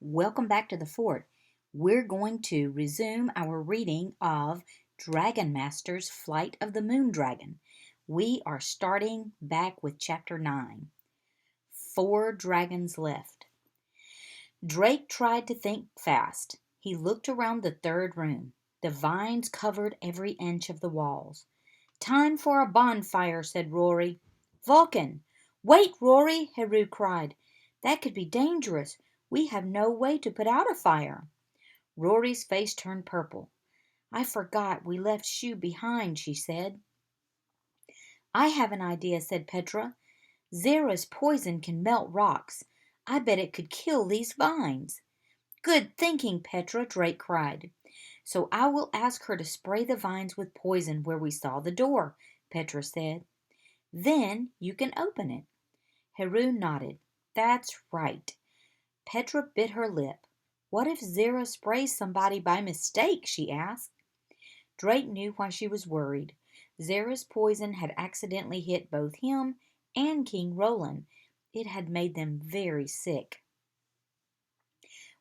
Welcome back to the fort. We're going to resume our reading of Dragon Master's Flight of the Moon Dragon. We are starting back with Chapter 9. 4 Dragons Left. Drake tried to think fast. He looked around the third room. The vines covered every inch of the walls. "Time for a bonfire," said Rory. "Vulcan!" "Wait, Rory!" Heru cried. "That could be dangerous. We have no way to put out a fire." Rory's face turned purple. "I forgot we left Shu behind," she said. "I have an idea," said Petra. "Zera's poison can melt rocks. I bet it could kill these vines." "Good thinking, Petra," Drake cried. "So I will ask her to spray the vines with poison where we saw the door," Petra said. "Then you can open it." Heru nodded. "That's right." Petra bit her lip. "What if Zera sprays somebody by mistake?" she asked. Drake knew why she was worried. Zera's poison had accidentally hit both him and King Roland. It had made them very sick.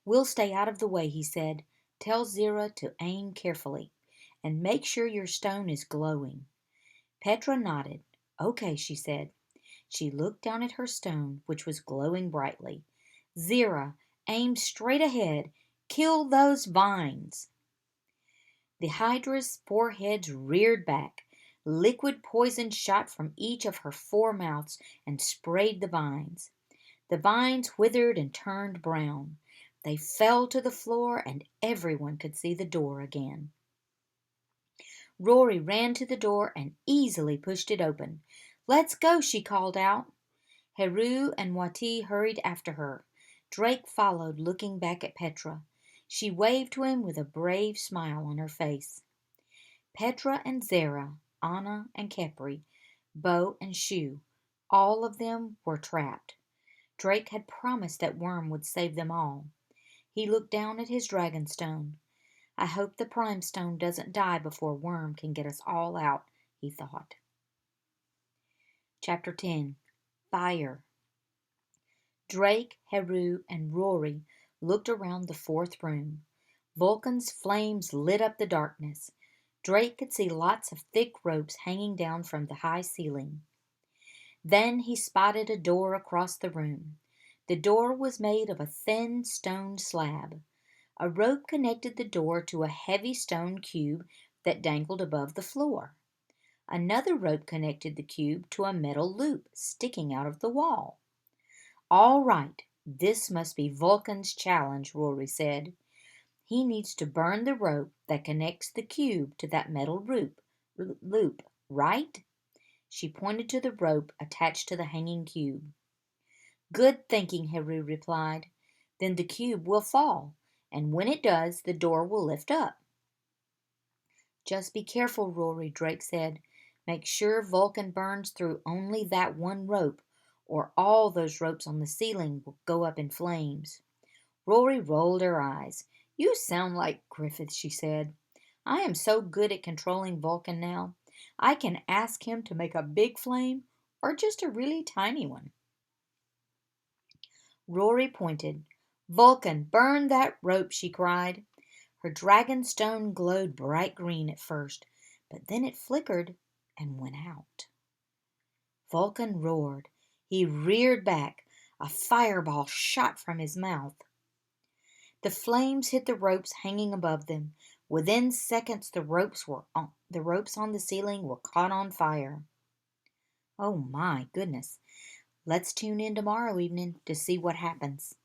"We'll stay out of the way," he said. "Tell Zera to aim carefully. And make sure your stone is glowing." Petra nodded. "Okay," she said. She looked down at her stone, which was glowing brightly. "Zera, aim straight ahead. Kill those vines." The Hydra's foreheads reared back. Liquid poison shot from each of her 4 mouths and sprayed the vines. The vines withered and turned brown. They fell to the floor and everyone could see the door again. Rory ran to the door and easily pushed it open. "Let's go," she called out. Heru and Wati hurried after her. Drake followed, looking back at Petra. She waved to him with a brave smile on her face. Petra and Zera, Anna and Khepri, Bo and Shu, all of them were trapped. Drake had promised that Worm would save them all. He looked down at his dragonstone. "I hope the Prime Stone doesn't die before Worm can get us all out," he thought. Chapter 10. Fire. Drake, Heru, and Rory looked around the 4th room. Vulcan's flames lit up the darkness. Drake could see lots of thick ropes hanging down from the high ceiling. Then he spotted a door across the room. The door was made of a thin stone slab. A rope connected the door to a heavy stone cube that dangled above the floor. Another rope connected the cube to a metal loop sticking out of the wall. "All right, this must be Vulcan's challenge," Rory said. "He needs to burn the rope that connects the cube to that metal loop, right?" She pointed to the rope attached to the hanging cube. "Good thinking," Heru replied. "Then the cube will fall, and when it does, the door will lift up." "Just be careful, Rory," Drake said. "Make sure Vulcan burns through only that one rope, or all those ropes on the ceiling will go up in flames." Rory rolled her eyes. "You sound like Griffith," she said. "I am so good at controlling Vulcan now. I can ask him to make a big flame or just a really tiny one." Rory pointed. "Vulcan, burn that rope," she cried. Her dragon stone glowed bright green at first, but then it flickered and went out. Vulcan roared. He reared back. A fireball shot from his mouth. The flames hit the ropes hanging above them. Within seconds, the ropes on the ceiling were caught on fire. Oh my goodness. Let's tune in tomorrow evening to see what happens.